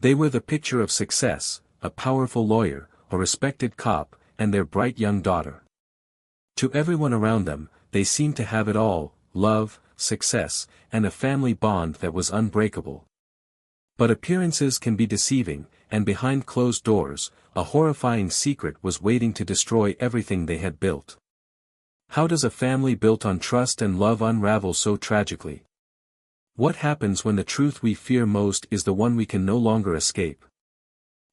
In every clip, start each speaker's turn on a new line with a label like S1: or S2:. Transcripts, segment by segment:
S1: They were the picture of success, a powerful lawyer, a respected cop, and their bright young daughter. To everyone around them, they seemed to have it all: love, success, and a family bond that was unbreakable. But appearances can be deceiving, and behind closed doors, a horrifying secret was waiting to destroy everything they had built. How does a family built on trust and love unravel so tragically? What happens when the truth we fear most is the one we can no longer escape?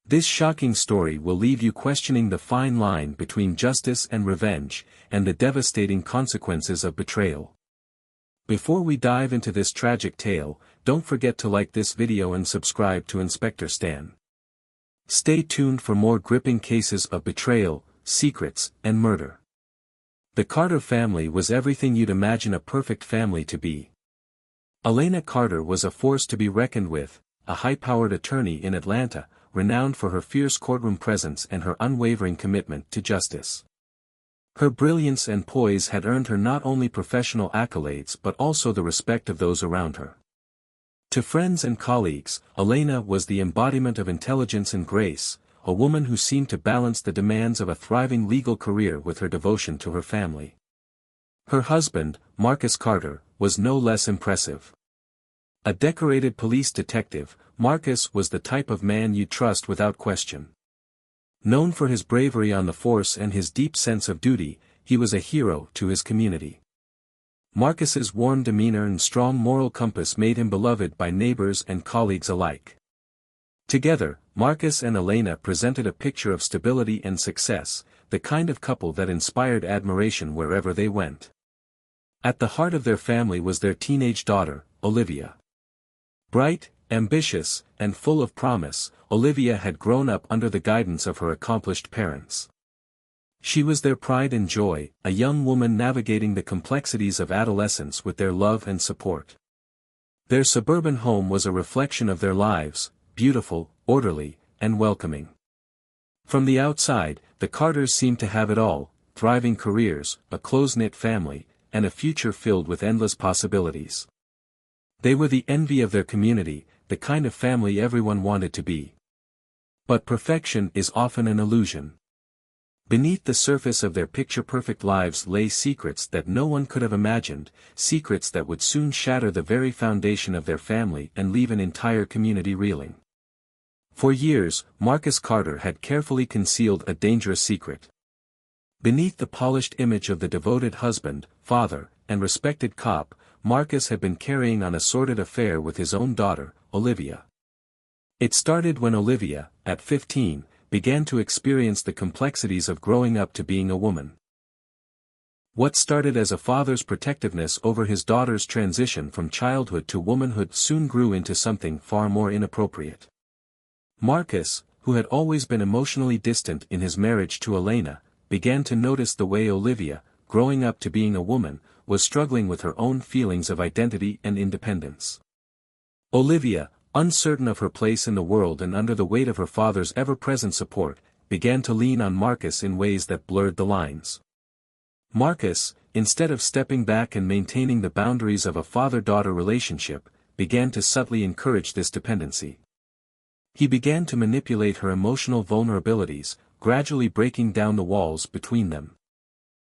S1: This shocking story will leave you questioning the fine line between justice and revenge, and the devastating consequences of betrayal. Before we dive into this tragic tale, don't forget to like this video and subscribe to Inspector Stan. Stay tuned for more gripping cases of betrayal, secrets, and murder. The Carter family was everything you'd imagine a perfect family to be. Elena Carter was a force to be reckoned with, a high-powered attorney in Atlanta, renowned for her fierce courtroom presence and her unwavering commitment to justice. Her brilliance and poise had earned her not only professional accolades but also the respect of those around her. To friends and colleagues, Elena was the embodiment of intelligence and grace, a woman who seemed to balance the demands of a thriving legal career with her devotion to her family. Her husband, Marcus Carter, was no less impressive. A decorated police detective, Marcus was the type of man you'd trust without question. Known for his bravery on the force and his deep sense of duty, he was a hero to his community. Marcus's warm demeanor and strong moral compass made him beloved by neighbors and colleagues alike. Together, Marcus and Elena presented a picture of stability and success, the kind of couple that inspired admiration wherever they went. At the heart of their family was their teenage daughter, Olivia. Bright, ambitious, and full of promise, Olivia had grown up under the guidance of her accomplished parents. She was their pride and joy, a young woman navigating the complexities of adolescence with their love and support. Their suburban home was a reflection of their lives, beautiful, orderly, and welcoming. From the outside, the Carters seemed to have it all: thriving careers, a close-knit family, and a future filled with endless possibilities. They were the envy of their community, the kind of family everyone wanted to be. But perfection is often an illusion. Beneath the surface of their picture-perfect lives lay secrets that no one could have imagined, secrets that would soon shatter the very foundation of their family and leave an entire community reeling. For years, Marcus Carter had carefully concealed a dangerous secret. Beneath the polished image of the devoted husband, father, and respected cop, Marcus had been carrying on a sordid affair with his own daughter, Olivia. It started when Olivia, at 15, began to experience the complexities of growing up to being a woman. What started as a father's protectiveness over his daughter's transition from childhood to womanhood soon grew into something far more inappropriate. Marcus, who had always been emotionally distant in his marriage to Elena, began to notice the way Olivia, growing up to being a woman, was struggling with her own feelings of identity and independence. Olivia, uncertain of her place in the world and under the weight of her father's ever-present support, began to lean on Marcus in ways that blurred the lines. Marcus, instead of stepping back and maintaining the boundaries of a father-daughter relationship, began to subtly encourage this dependency. He began to manipulate her emotional vulnerabilities, gradually breaking down the walls between them.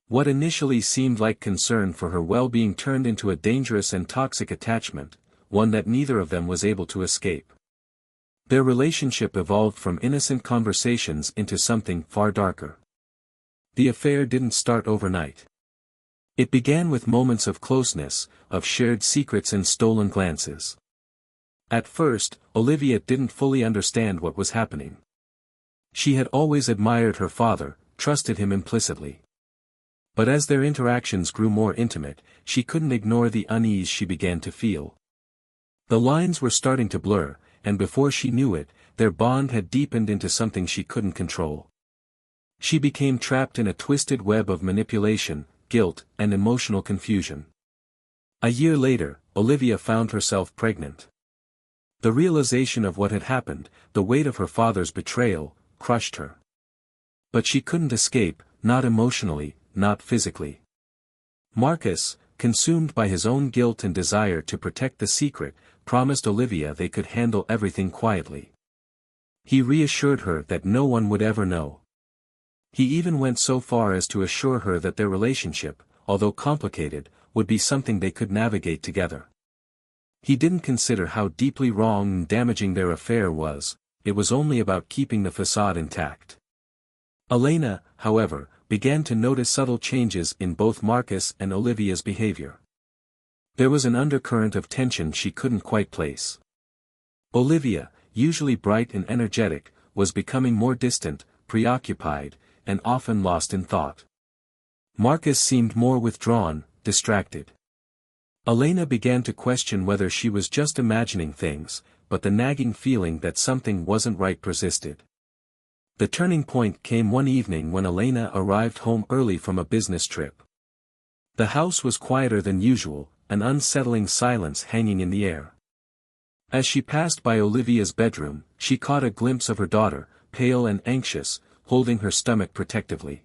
S1: What initially seemed like concern for her well-being turned into a dangerous and toxic attachment, one that neither of them was able to escape. Their relationship evolved from innocent conversations into something far darker. The affair didn't start overnight. It began with moments of closeness, of shared secrets and stolen glances. At first, Olivia didn't fully understand what was happening. She had always admired her father, trusted him implicitly. But as their interactions grew more intimate, she couldn't ignore the unease she began to feel. The lines were starting to blur, and before she knew it, their bond had deepened into something she couldn't control. She became trapped in a twisted web of manipulation, guilt, and emotional confusion. A year later, Olivia found herself pregnant. The realization of what had happened, the weight of her father's betrayal, crushed her. But she couldn't escape, not emotionally, not physically. Marcus, consumed by his own guilt and desire to protect the secret, promised Olivia they could handle everything quietly. He reassured her that no one would ever know. He even went so far as to assure her that their relationship, although complicated, would be something they could navigate together. He didn't consider how deeply wrong and damaging their affair was, it was only about keeping the facade intact. Elena, however, began to notice subtle changes in both Marcus and Olivia's behavior. There was an undercurrent of tension she couldn't quite place. Olivia, usually bright and energetic, was becoming more distant, preoccupied, and often lost in thought. Marcus seemed more withdrawn, distracted. Elena began to question whether she was just imagining things, but the nagging feeling that something wasn't right persisted. The turning point came one evening when Elena arrived home early from a business trip. The house was quieter than usual, an unsettling silence hanging in the air. As she passed by Olivia's bedroom, she caught a glimpse of her daughter, pale and anxious, holding her stomach protectively.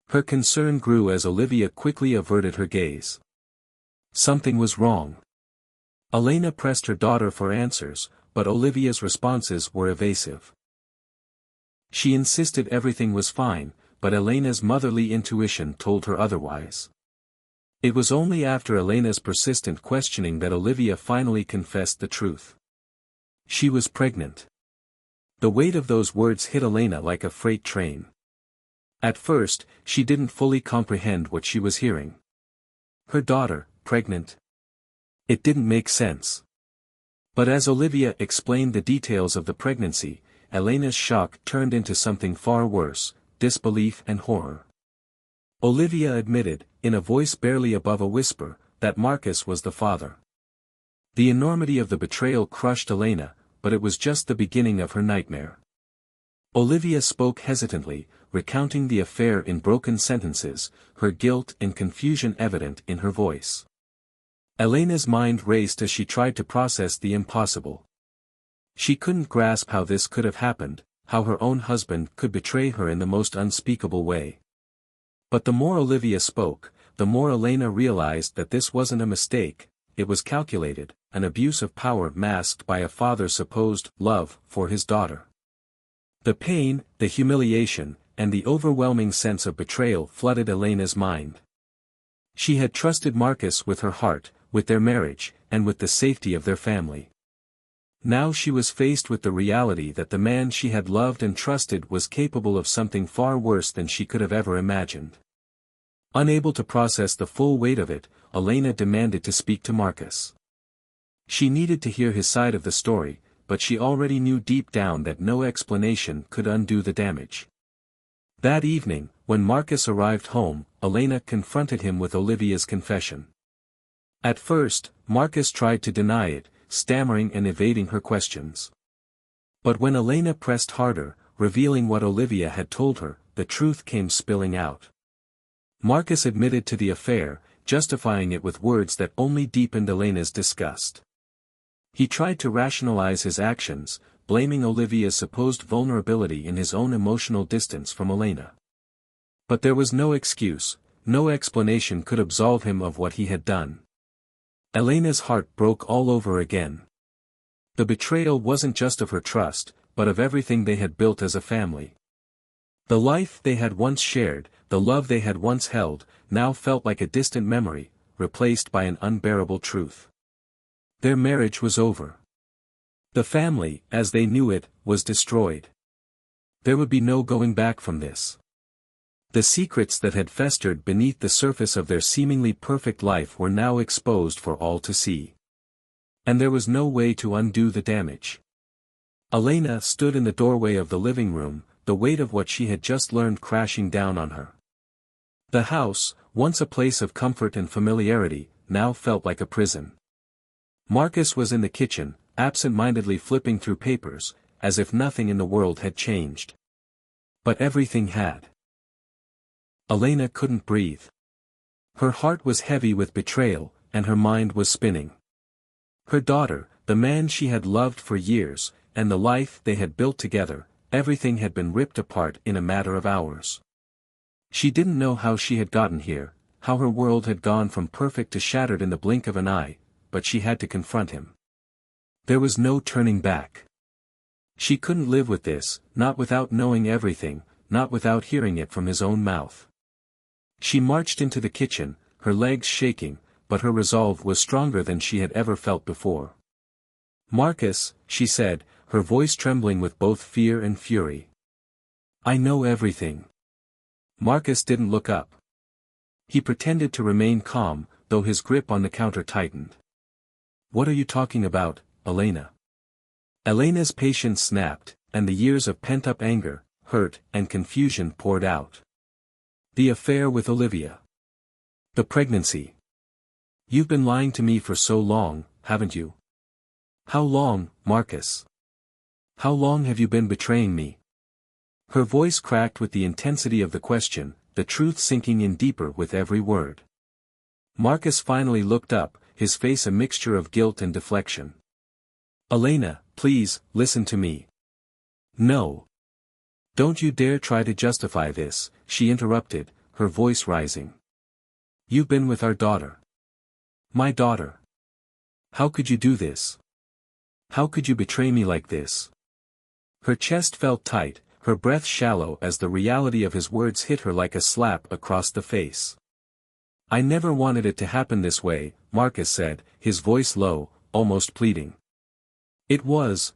S1: Her concern grew as Olivia quickly averted her gaze. Something was wrong. Elena pressed her daughter for answers, but Olivia's responses were evasive. She insisted everything was fine, but Elena's motherly intuition told her otherwise. It was only after Elena's persistent questioning that Olivia finally confessed the truth. She was pregnant. The weight of those words hit Elena like a freight train. At first, she didn't fully comprehend what she was hearing. Her daughter, pregnant? It didn't make sense. But as Olivia explained the details of the pregnancy, Elena's shock turned into something far worse, disbelief and horror. Olivia admitted, in a voice barely above a whisper, that Marcus was the father. The enormity of the betrayal crushed Elena, but it was just the beginning of her nightmare. Olivia spoke hesitantly, recounting the affair in broken sentences, her guilt and confusion evident in her voice. Elena's mind raced as she tried to process the impossible. She couldn't grasp how this could have happened, how her own husband could betray her in the most unspeakable way. But the more Olivia spoke, the more Elena realized that this wasn't a mistake, it was calculated, an abuse of power masked by a father's supposed love for his daughter. The pain, the humiliation, and the overwhelming sense of betrayal flooded Elena's mind. She had trusted Marcus with her heart, with their marriage, and with the safety of their family. Now she was faced with the reality that the man she had loved and trusted was capable of something far worse than she could have ever imagined. Unable to process the full weight of it, Elena demanded to speak to Marcus. She needed to hear his side of the story, but she already knew deep down that no explanation could undo the damage. That evening, when Marcus arrived home, Elena confronted him with Olivia's confession. At first, Marcus tried to deny it, stammering and evading her questions. But when Elena pressed harder, revealing what Olivia had told her, the truth came spilling out. Marcus admitted to the affair, justifying it with words that only deepened Elena's disgust. He tried to rationalize his actions, blaming Olivia's supposed vulnerability in his own emotional distance from Elena. But there was no excuse, no explanation could absolve him of what he had done. Elena's heart broke all over again. The betrayal wasn't just of her trust, but of everything they had built as a family. The life they had once shared, the love they had once held, now felt like a distant memory, replaced by an unbearable truth. Their marriage was over. The family, as they knew it, was destroyed. There would be no going back from this. The secrets that had festered beneath the surface of their seemingly perfect life were now exposed for all to see. And there was no way to undo the damage. Elena stood in the doorway of the living room, the weight of what she had just learned crashing down on her. The house, once a place of comfort and familiarity, now felt like a prison. Marcus was in the kitchen, absent-mindedly flipping through papers, as if nothing in the world had changed. But everything had. Elena couldn't breathe. Her heart was heavy with betrayal, and her mind was spinning. Her daughter, the man she had loved for years, and the life they had built together, everything had been ripped apart in a matter of hours. She didn't know how she had gotten here, how her world had gone from perfect to shattered in the blink of an eye, but she had to confront him. There was no turning back. She couldn't live with this, not without knowing everything, not without hearing it from his own mouth. She marched into the kitchen, her legs shaking, but her resolve was stronger than she had ever felt before. "Marcus," she said, her voice trembling with both fear and fury. "I know everything." Marcus didn't look up. He pretended to remain calm, though his grip on the counter tightened. "What are you talking about, Elena?" Elena's patience snapped, and the years of pent-up anger, hurt, and confusion poured out. "The affair with Olivia. The pregnancy. You've been lying to me for so long, haven't you?" "How long, Marcus? How long have you been betraying me?" Her voice cracked with the intensity of the question, the truth sinking in deeper with every word. Marcus finally looked up, his face a mixture of guilt and deflection. "Elena, please, listen to me." "No. Don't you dare try to justify this," she interrupted, her voice rising. "You've been with our daughter." "My daughter? How could you do this? How could you betray me like this?" Her chest felt tight, her breath shallow as the reality of his words hit her like a slap across the face. "I never wanted it to happen this way," Marcus said, his voice low, almost pleading. It was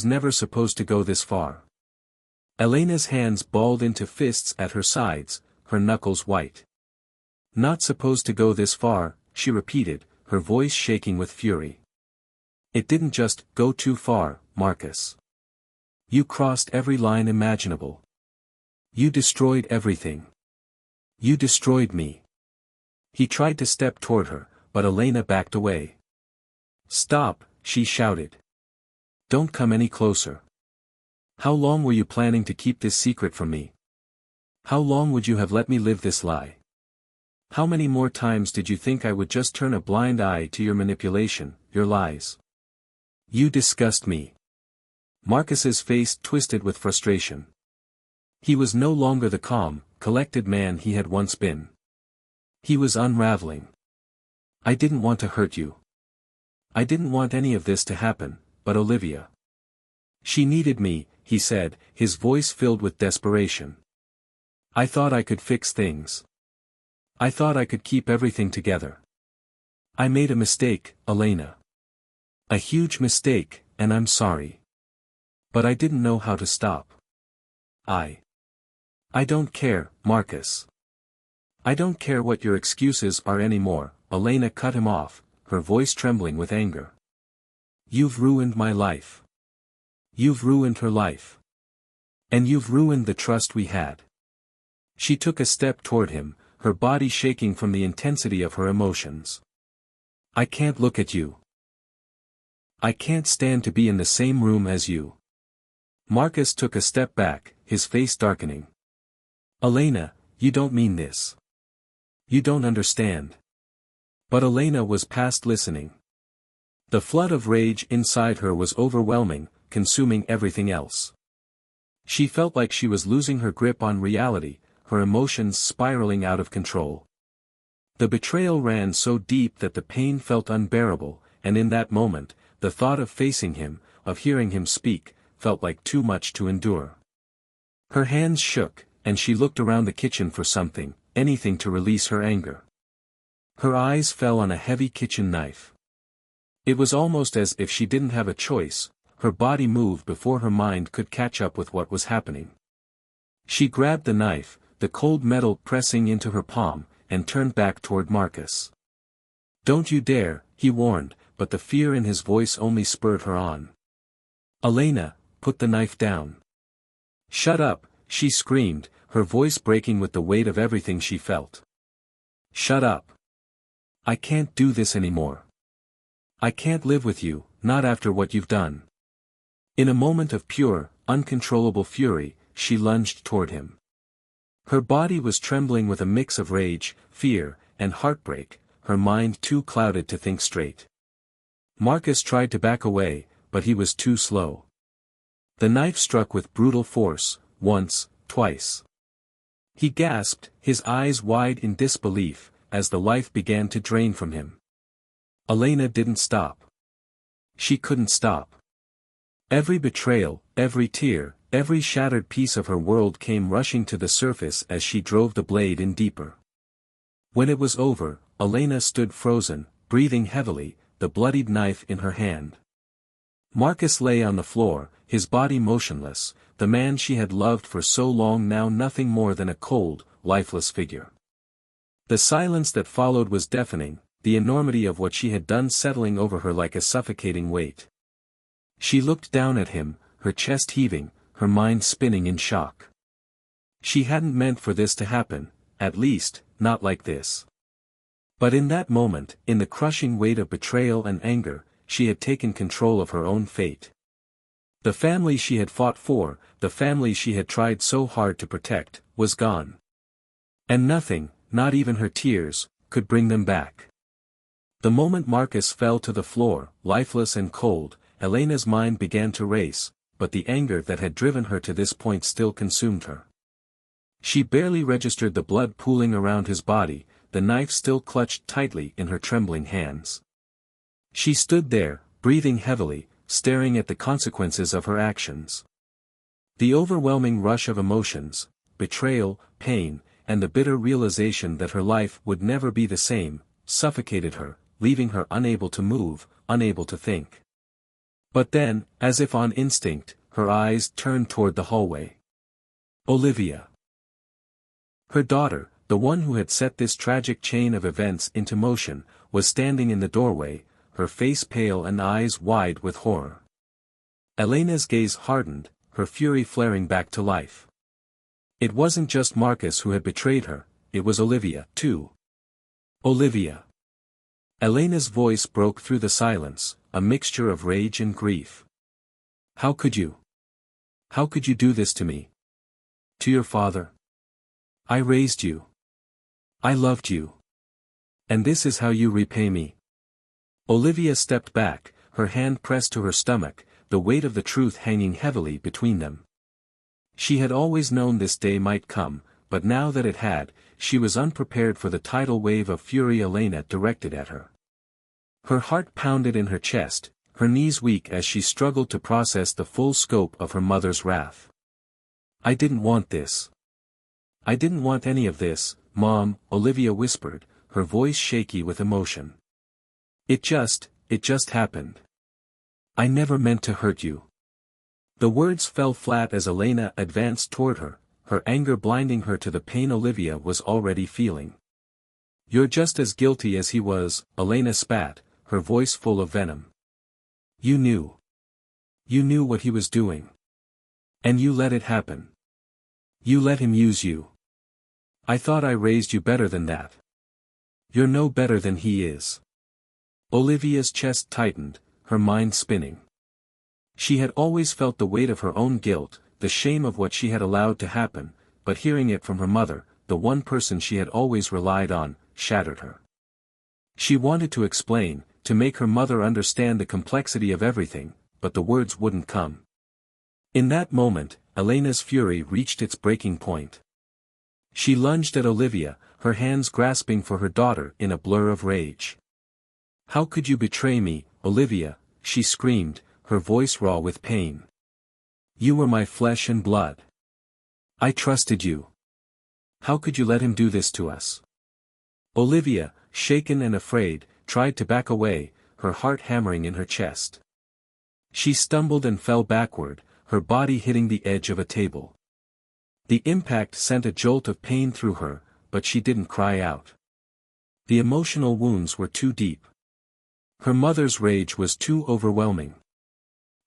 S1: never supposed to go this far." Elena's hands balled into fists at her sides, her knuckles white. "Not supposed to go this far," she repeated, her voice shaking with fury. "It didn't just go too far, Marcus. You crossed every line imaginable. You destroyed everything. You destroyed me." He tried to step toward her, but Elena backed away. "Stop," she shouted. "Don't come any closer. How long were you planning to keep this secret from me? How long would you have let me live this lie? How many more times did you think I would just turn a blind eye to your manipulation, your lies? You disgust me." Marcus's face twisted with frustration. He was no longer the calm, collected man he had once been. He was unraveling. "I didn't want to hurt you. I didn't want any of this to happen, but Olivia. She needed me," he said, his voice filled with desperation. "I thought I could fix things. I thought I could keep everything together. I made a mistake, Elena. A huge mistake, and I'm sorry. But I didn't know how to stop. I don't care, Marcus. I don't care what your excuses are anymore," Elena cut him off, her voice trembling with anger. "You've ruined my life. You've ruined her life. And you've ruined the trust we had." She took a step toward him, her body shaking from the intensity of her emotions. "I can't look at you. I can't stand to be in the same room as you." Marcus took a step back, his face darkening. "Elena, you don't mean this. You don't understand." But Elena was past listening. The flood of rage inside her was overwhelming, consuming everything else. She felt like she was losing her grip on reality, her emotions spiraling out of control. The betrayal ran so deep that the pain felt unbearable, and in that moment, the thought of facing him, of hearing him speak, felt like too much to endure. Her hands shook, and she looked around the kitchen for something, anything to release her anger. Her eyes fell on a heavy kitchen knife. It was almost as if she didn't have a choice, her body moved before her mind could catch up with what was happening. She grabbed the knife, the cold metal pressing into her palm, and turned back toward Marcus. "Don't you dare," he warned, but the fear in his voice only spurred her on. "Elena, put the knife down." "Shut up," she screamed, her voice breaking with the weight of everything she felt. "Shut up. I can't do this anymore. I can't live with you, not after what you've done." In a moment of pure, uncontrollable fury, she lunged toward him. Her body was trembling with a mix of rage, fear, and heartbreak, her mind too clouded to think straight. Marcus tried to back away, but he was too slow. The knife struck with brutal force, once, twice. He gasped, his eyes wide in disbelief, as the life began to drain from him. Elena didn't stop. She couldn't stop. Every betrayal, every tear, every shattered piece of her world came rushing to the surface as she drove the blade in deeper. When it was over, Elena stood frozen, breathing heavily, the bloodied knife in her hand. Marcus lay on the floor, his body motionless, the man she had loved for so long now nothing more than a cold, lifeless figure. The silence that followed was deafening, the enormity of what she had done settling over her like a suffocating weight. She looked down at him, her chest heaving, her mind spinning in shock. She hadn't meant for this to happen, at least, not like this. But in that moment, in the crushing weight of betrayal and anger, she had taken control of her own fate. The family she had fought for, the family she had tried so hard to protect, was gone. And nothing, not even her tears, could bring them back. The moment Marcus fell to the floor, lifeless and cold, Elena's mind began to race, but the anger that had driven her to this point still consumed her. She barely registered the blood pooling around his body, the knife still clutched tightly in her trembling hands. She stood there, breathing heavily, staring at the consequences of her actions. The overwhelming rush of emotions, betrayal, pain, and the bitter realization that her life would never be the same, suffocated her, leaving her unable to move, unable to think. But then, as if on instinct, her eyes turned toward the hallway. Olivia. Her daughter, the one who had set this tragic chain of events into motion, was standing in the doorway, her face pale and eyes wide with horror. Elena's gaze hardened, her fury flaring back to life. It wasn't just Marcus who had betrayed her, it was Olivia, too. Olivia. Elena's voice broke through the silence, a mixture of rage and grief. How could you? How could you do this to me? To your father? I raised you. I loved you. And this is how you repay me. Olivia stepped back, her hand pressed to her stomach, the weight of the truth hanging heavily between them. She had always known this day might come, but now that it had, she was unprepared for the tidal wave of fury Elena directed at her. Her heart pounded in her chest, her knees weak as she struggled to process the full scope of her mother's wrath. I didn't want this. I didn't want any of this, Mom, Olivia whispered, her voice shaky with emotion. It just happened. I never meant to hurt you. The words fell flat as Elena advanced toward her, her anger blinding her to the pain Olivia was already feeling. You're just as guilty as he was, Elena spat, her voice full of venom. You knew. You knew what he was doing. And you let it happen. You let him use you. I thought I raised you better than that. You're no better than he is. Olivia's chest tightened, her mind spinning. She had always felt the weight of her own guilt, the shame of what she had allowed to happen, but hearing it from her mother, the one person she had always relied on, shattered her. She wanted to explain, to make her mother understand the complexity of everything, but the words wouldn't come. In that moment, Elena's fury reached its breaking point. She lunged at Olivia, her hands grasping for her daughter in a blur of rage. How could you betray me, Olivia? She screamed, her voice raw with pain. You were my flesh and blood. I trusted you. How could you let him do this to us? Olivia, shaken and afraid, tried to back away, her heart hammering in her chest. She stumbled and fell backward, her body hitting the edge of a table. The impact sent a jolt of pain through her, but she didn't cry out. The emotional wounds were too deep. Her mother's rage was too overwhelming.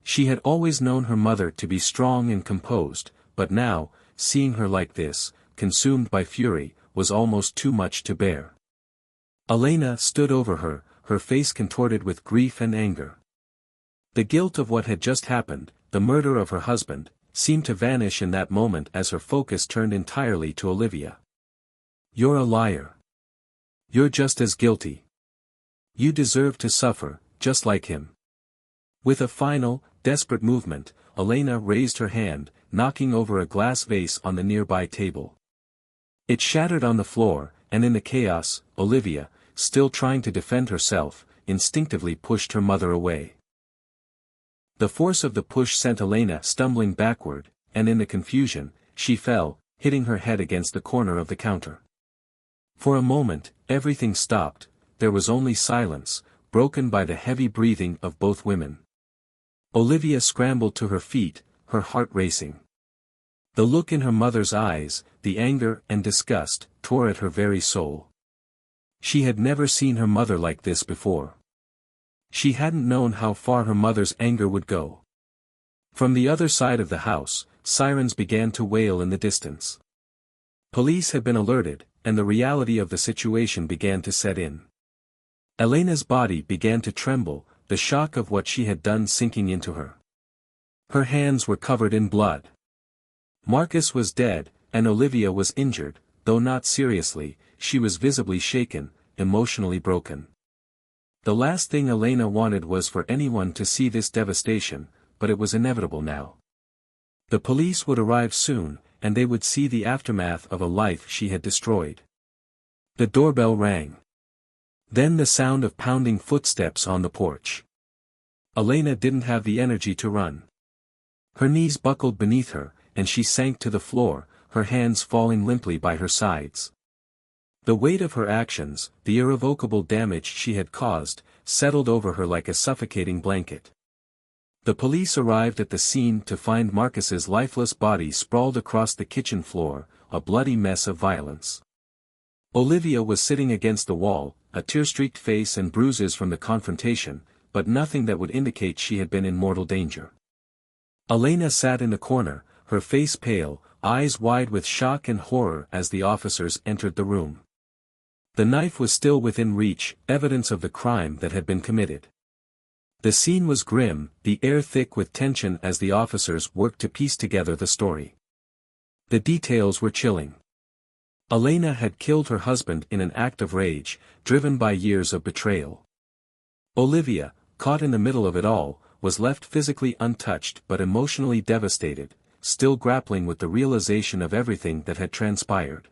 S1: She had always known her mother to be strong and composed, but now, seeing her like this, consumed by fury, was almost too much to bear. Elena stood over her, her face contorted with grief and anger. The guilt of what had just happened, the murder of her husband, seemed to vanish in that moment as her focus turned entirely to Olivia. You're a liar. You're just as guilty. You deserve to suffer, just like him. With a final, desperate movement, Elena raised her hand, knocking over a glass vase on the nearby table. It shattered on the floor, and in the chaos, Olivia, still trying to defend herself, instinctively pushed her mother away. The force of the push sent Elena stumbling backward, and in the confusion, she fell, hitting her head against the corner of the counter. For a moment, everything stopped. There was only silence, broken by the heavy breathing of both women. Olivia scrambled to her feet, her heart racing. The look in her mother's eyes, the anger and disgust, tore at her very soul. She had never seen her mother like this before. She hadn't known how far her mother's anger would go. From the other side of the house, sirens began to wail in the distance. Police had been alerted, and the reality of the situation began to set in. Elena's body began to tremble, the shock of what she had done sinking into her. Her hands were covered in blood. Marcus was dead, and Olivia was injured, though not seriously. She was visibly shaken, emotionally broken. The last thing Elena wanted was for anyone to see this devastation, but it was inevitable now. The police would arrive soon, and they would see the aftermath of a life she had destroyed. The doorbell rang. Then the sound of pounding footsteps on the porch. Elena didn't have the energy to run. Her knees buckled beneath her, and she sank to the floor, her hands falling limply by her sides. The weight of her actions, the irrevocable damage she had caused, settled over her like a suffocating blanket. The police arrived at the scene to find Marcus's lifeless body sprawled across the kitchen floor, a bloody mess of violence. Olivia was sitting against the wall, a tear-streaked face and bruises from the confrontation, but nothing that would indicate she had been in mortal danger. Elena sat in the corner, her face pale, eyes wide with shock and horror as the officers entered the room. The knife was still within reach, evidence of the crime that had been committed. The scene was grim, the air thick with tension as the officers worked to piece together the story. The details were chilling. Elena had killed her husband in an act of rage, driven by years of betrayal. Olivia, caught in the middle of it all, was left physically untouched but emotionally devastated, still grappling with the realization of everything that had transpired.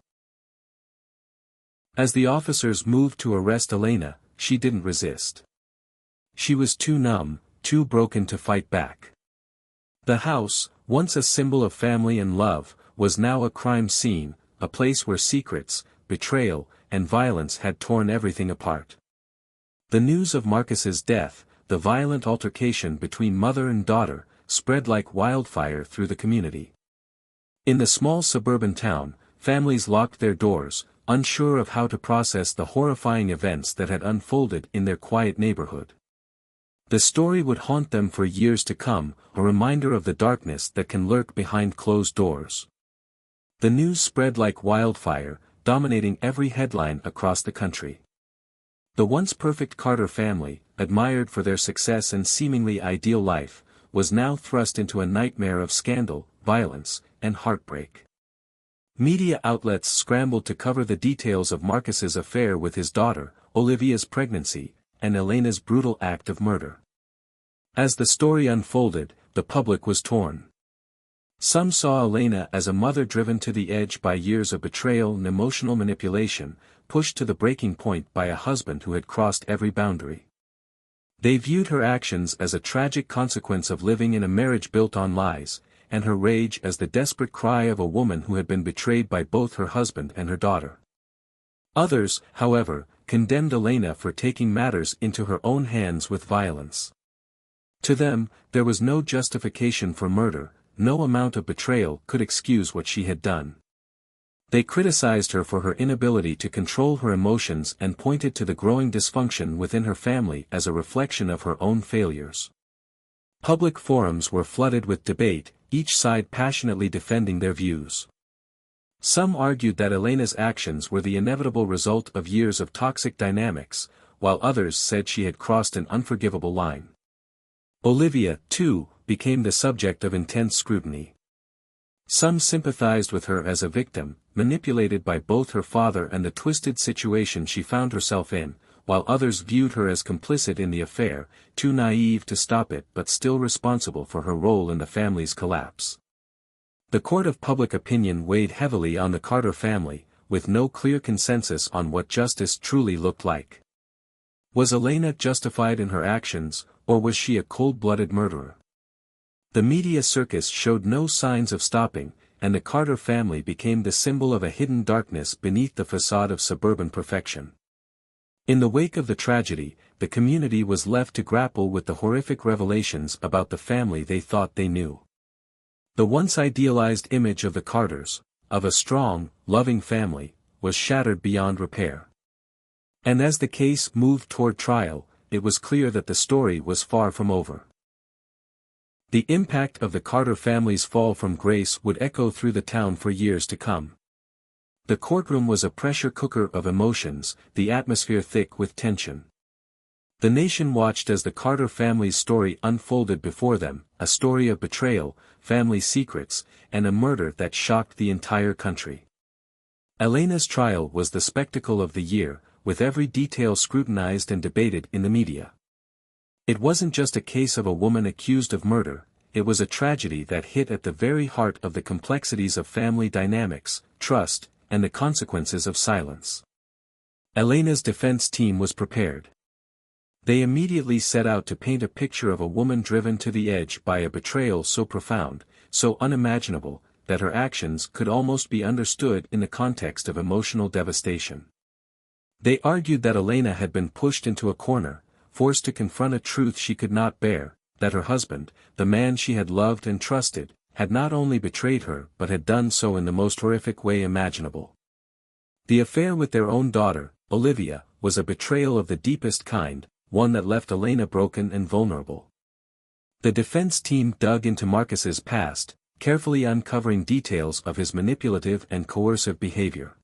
S1: As the officers moved to arrest Elena, she didn't resist. She was too numb, too broken to fight back. The house, once a symbol of family and love, was now a crime scene, a place where secrets, betrayal, and violence had torn everything apart. The news of Marcus's death, the violent altercation between mother and daughter, spread like wildfire through the community. In the small suburban town, families locked their doors, unsure of how to process the horrifying events that had unfolded in their quiet neighborhood. The story would haunt them for years to come, a reminder of the darkness that can lurk behind closed doors. The news spread like wildfire, dominating every headline across the country. The once perfect Carter family, admired for their success and seemingly ideal life, was now thrust into a nightmare of scandal, violence, and heartbreak. Media outlets scrambled to cover the details of Marcus's affair with his daughter, Olivia's pregnancy, and Elena's brutal act of murder. As the story unfolded, the public was torn. Some saw Elena as a mother driven to the edge by years of betrayal and emotional manipulation, pushed to the breaking point by a husband who had crossed every boundary. They viewed her actions as a tragic consequence of living in a marriage built on lies, and her rage as the desperate cry of a woman who had been betrayed by both her husband and her daughter. Others, however, condemned Elena for taking matters into her own hands with violence. To them, there was no justification for murder, no amount of betrayal could excuse what she had done. They criticized her for her inability to control her emotions and pointed to the growing dysfunction within her family as a reflection of her own failures. Public forums were flooded with debate, each side passionately defending their views. Some argued that Elena's actions were the inevitable result of years of toxic dynamics, while others said she had crossed an unforgivable line. Olivia, too, became the subject of intense scrutiny. Some sympathized with her as a victim, manipulated by both her father and the twisted situation she found herself in, while others viewed her as complicit in the affair, too naive to stop it but still responsible for her role in the family's collapse. The court of public opinion weighed heavily on the Carter family, with no clear consensus on what justice truly looked like. Was Elena justified in her actions, or was she a cold-blooded murderer? The media circus showed no signs of stopping, and the Carter family became the symbol of a hidden darkness beneath the facade of suburban perfection. In the wake of the tragedy, the community was left to grapple with the horrific revelations about the family they thought they knew. The once idealized image of the Carters, of a strong, loving family, was shattered beyond repair. And as the case moved toward trial, it was clear that the story was far from over. The impact of the Carter family's fall from grace would echo through the town for years to come. The courtroom was a pressure cooker of emotions, the atmosphere thick with tension. The nation watched as the Carter family's story unfolded before them, a story of betrayal, family secrets, and a murder that shocked the entire country. Elena's trial was the spectacle of the year, with every detail scrutinized and debated in the media. It wasn't just a case of a woman accused of murder, it was a tragedy that hit at the very heart of the complexities of family dynamics, trust, and the consequences of silence. Elena's defense team was prepared. They immediately set out to paint a picture of a woman driven to the edge by a betrayal so profound, so unimaginable, that her actions could almost be understood in the context of emotional devastation. They argued that Elena had been pushed into a corner, forced to confront a truth she could not bear, that her husband, the man she had loved and trusted, had not only betrayed her but had done so in the most horrific way imaginable. The affair with their own daughter, Olivia, was a betrayal of the deepest kind, one that left Elena broken and vulnerable. The defense team dug into Marcus's past, carefully uncovering details of his manipulative and coercive behavior.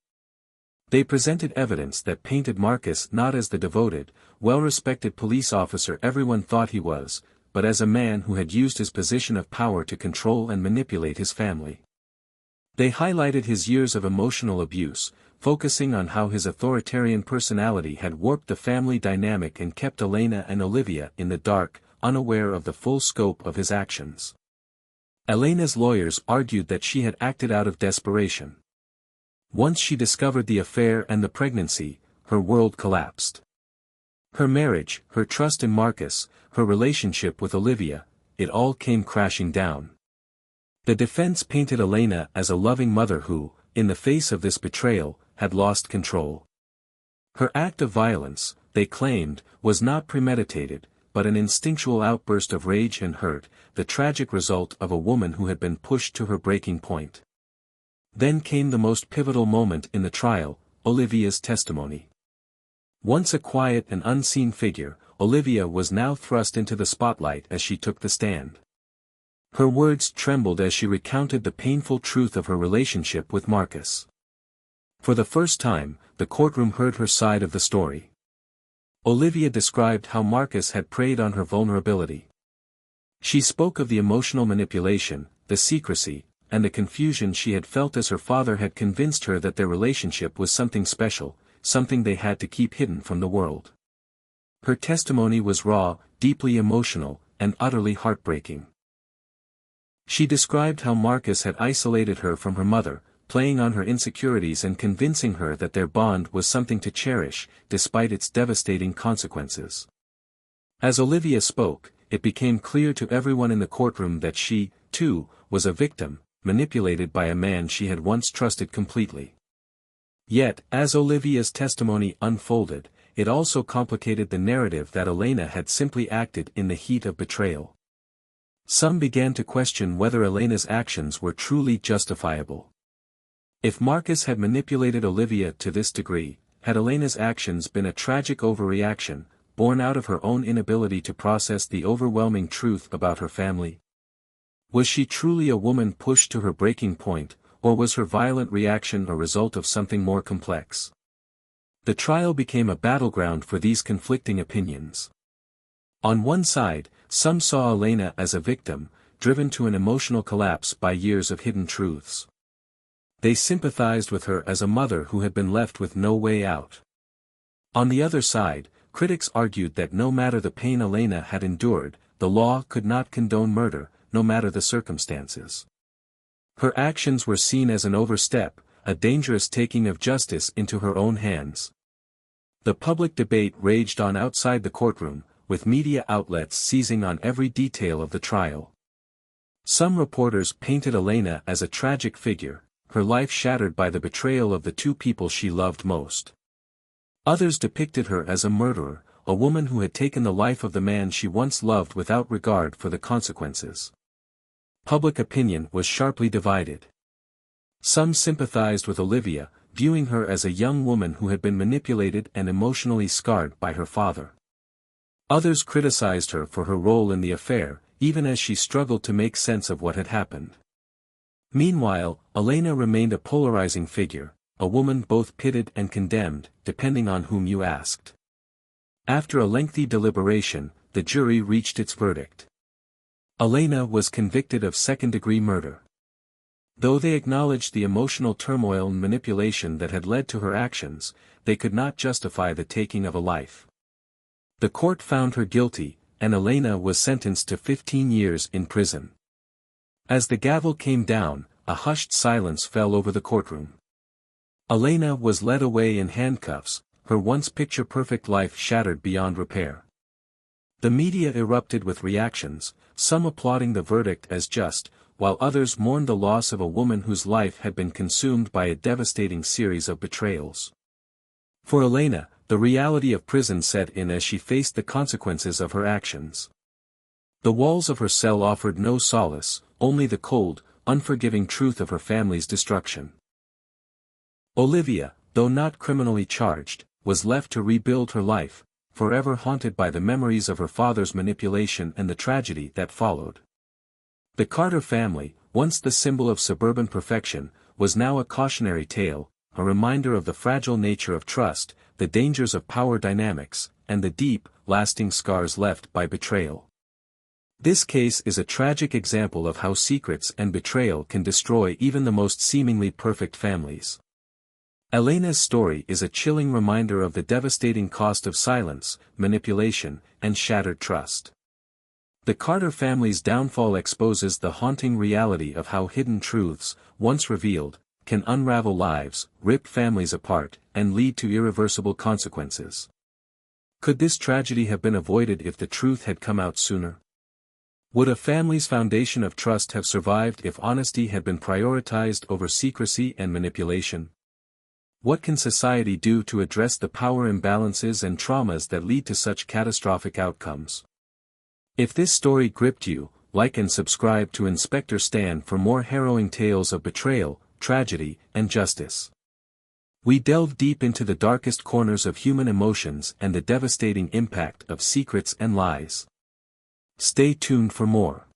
S1: They presented evidence that painted Marcus not as the devoted, well-respected police officer everyone thought he was, but as a man who had used his position of power to control and manipulate his family. They highlighted his years of emotional abuse, focusing on how his authoritarian personality had warped the family dynamic and kept Elena and Olivia in the dark, unaware of the full scope of his actions. Elena's lawyers argued that she had acted out of desperation. Once she discovered the affair and the pregnancy, her world collapsed. Her marriage, her trust in Marcus, her relationship with Olivia, it all came crashing down. The defense painted Elena as a loving mother who, in the face of this betrayal, had lost control. Her act of violence, they claimed, was not premeditated, but an instinctual outburst of rage and hurt, the tragic result of a woman who had been pushed to her breaking point. Then came the most pivotal moment in the trial, Olivia's testimony. Once a quiet and unseen figure, Olivia was now thrust into the spotlight as she took the stand. Her words trembled as she recounted the painful truth of her relationship with Marcus. For the first time, the courtroom heard her side of the story. Olivia described how Marcus had preyed on her vulnerability. She spoke of the emotional manipulation, the secrecy, and the confusion she had felt as her father had convinced her that their relationship was something special, something they had to keep hidden from the world. Her testimony was raw, deeply emotional, and utterly heartbreaking. She described how Marcus had isolated her from her mother, playing on her insecurities and convincing her that their bond was something to cherish, despite its devastating consequences. As Olivia spoke, it became clear to everyone in the courtroom that she, too, was a victim, manipulated by a man she had once trusted completely. Yet, as Olivia's testimony unfolded, it also complicated the narrative that Elena had simply acted in the heat of betrayal. Some began to question whether Elena's actions were truly justifiable. If Marcus had manipulated Olivia to this degree, had Elena's actions been a tragic overreaction, born out of her own inability to process the overwhelming truth about her family? Was she truly a woman pushed to her breaking point, or was her violent reaction a result of something more complex? The trial became a battleground for these conflicting opinions. On one side, some saw Elena as a victim, driven to an emotional collapse by years of hidden truths. They sympathized with her as a mother who had been left with no way out. On the other side, critics argued that no matter the pain Elena had endured, the law could not condone murder, no matter the circumstances. Her actions were seen as an overstep, a dangerous taking of justice into her own hands. The public debate raged on outside the courtroom, with media outlets seizing on every detail of the trial. Some reporters painted Elena as a tragic figure, her life shattered by the betrayal of the two people she loved most. Others depicted her as a murderer, a woman who had taken the life of the man she once loved without regard for the consequences. Public opinion was sharply divided. Some sympathized with Olivia, viewing her as a young woman who had been manipulated and emotionally scarred by her father. Others criticized her for her role in the affair, even as she struggled to make sense of what had happened. Meanwhile, Elena remained a polarizing figure, a woman both pitied and condemned, depending on whom you asked. After a lengthy deliberation, the jury reached its verdict. Elena was convicted of second-degree murder. Though they acknowledged the emotional turmoil and manipulation that had led to her actions, they could not justify the taking of a life. The court found her guilty, and Elena was sentenced to 15 years in prison. As the gavel came down, a hushed silence fell over the courtroom. Elena was led away in handcuffs, her once picture-perfect life shattered beyond repair. The media erupted with reactions, some applauding the verdict as just, while others mourned the loss of a woman whose life had been consumed by a devastating series of betrayals. For Elena, the reality of prison set in as she faced the consequences of her actions. The walls of her cell offered no solace, only the cold, unforgiving truth of her family's destruction. Olivia, though not criminally charged, was left to rebuild her life, forever haunted by the memories of her father's manipulation and the tragedy that followed. The Carter family, once the symbol of suburban perfection, was now a cautionary tale, a reminder of the fragile nature of trust, the dangers of power dynamics, and the deep, lasting scars left by betrayal. This case is a tragic example of how secrets and betrayal can destroy even the most seemingly perfect families. Elena's story is a chilling reminder of the devastating cost of silence, manipulation, and shattered trust. The Carter family's downfall exposes the haunting reality of how hidden truths, once revealed, can unravel lives, rip families apart, and lead to irreversible consequences. Could this tragedy have been avoided if the truth had come out sooner? Would a family's foundation of trust have survived if honesty had been prioritized over secrecy and manipulation? What can society do to address the power imbalances and traumas that lead to such catastrophic outcomes? If this story gripped you, like and subscribe to Inspector Stan for more harrowing tales of betrayal, tragedy, and justice. We delve deep into the darkest corners of human emotions and the devastating impact of secrets and lies. Stay tuned for more.